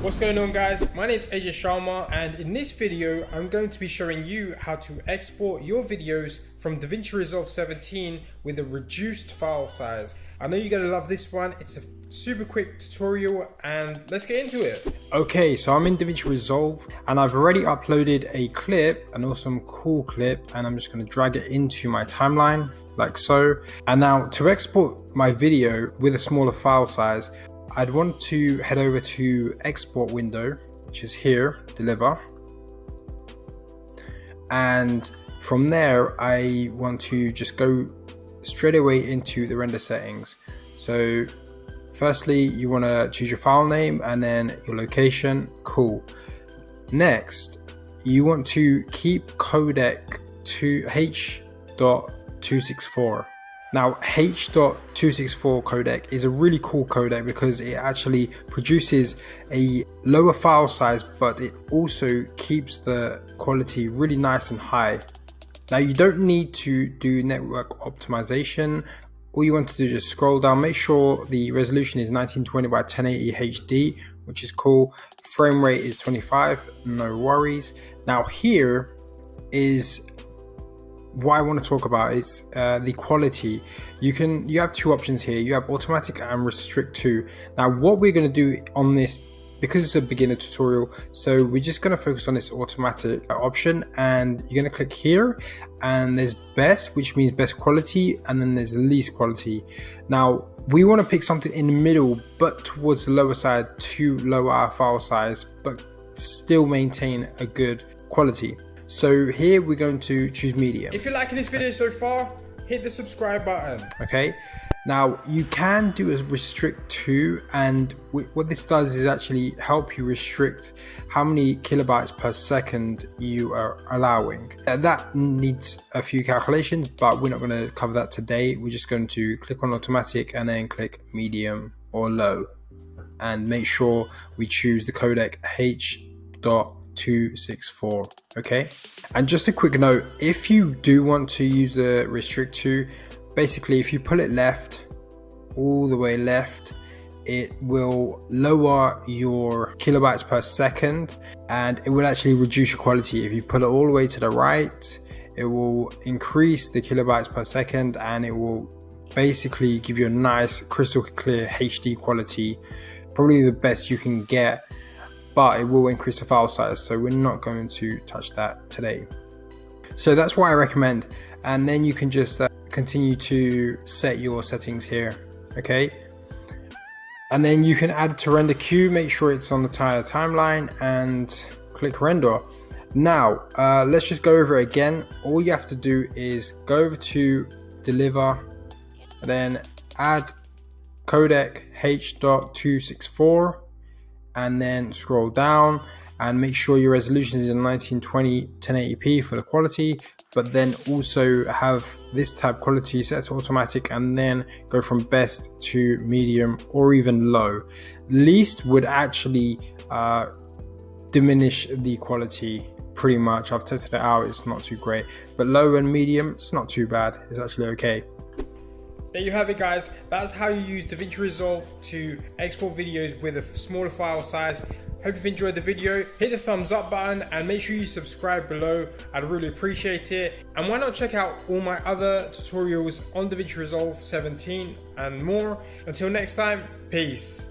What's going on, guys? My name is Ajay Sharma, and in this video I'm going to be showing you how to export your videos from Davinci Resolve 17 with a reduced file size. I know you're going to love this one. It's a super quick tutorial and let's get into it. Okay, so I'm in Davinci Resolve and I've already uploaded a clip, an awesome cool clip, and I'm just going to drag it into my timeline like so. And now to export my video with a smaller file size, I'd want to head over to export window, which is here, deliver. And from there, I want to just go straight away into the render settings. So firstly, you want to choose your file name and then your location. Cool. Next, you want to keep codec to H.264. Now, H.264 codec is a really cool codec because it actually produces a lower file size, but it also keeps the quality really nice and high. Now, you don't need to do network optimization. All you want to do is just scroll down, make sure the resolution is 1920 by 1080 HD, which is cool. Frame rate is 25, no worries. Now, here is what I want to talk about is the quality. You have two options here. You have automatic and restrict to. Now what we're going to do on this, because it's a beginner tutorial, so we're just going to focus on this automatic option, and you're going to click here and there's best, which means best quality, and then there's least quality. Now we want to pick something in the middle but towards the lower side to lower our file size but still maintain a good quality. So here we're going to choose medium. If you're liking this video so far, hit the subscribe button. Okay, now you can do a restrict to, and what this does is actually help you restrict how many kilobytes per second you are allowing. That needs a few calculations, but we're not going to cover that today. We're just going to click on automatic and then click medium or low, and make sure we choose the codec H.264. okay, and just a quick note, if you do want to use the restrict to, basically if you pull it left, all the way left, it will lower your kilobytes per second and it will actually reduce your quality. If you pull it all the way to the right, it will increase the kilobytes per second and it will basically give you a nice crystal clear HD quality, probably the best you can get, but it will increase the file size, so we're not going to touch that today. So that's what I recommend, and then you can just continue to set your settings here, okay? And then you can add to render queue, make sure it's on the entire timeline, and click render. Now let's just go over it again. All you have to do is go over to deliver, then add codec H.264, and then scroll down and make sure your resolution is in 1920 1080p for the quality, but then also have this tab quality set to automatic, and then go from best to medium or even low. Least would actually diminish the quality pretty much. I've tested it out, it's not too great, but low and medium, it's not too bad, it's actually okay. There you have it, guys. That's how you use Davinci Resolve to export videos with a smaller file size. Hope you've enjoyed the video. Hit the thumbs up button and make sure you subscribe below. I'd really appreciate it. And why not check out all my other tutorials on Davinci Resolve 17 and more. Until next time, peace.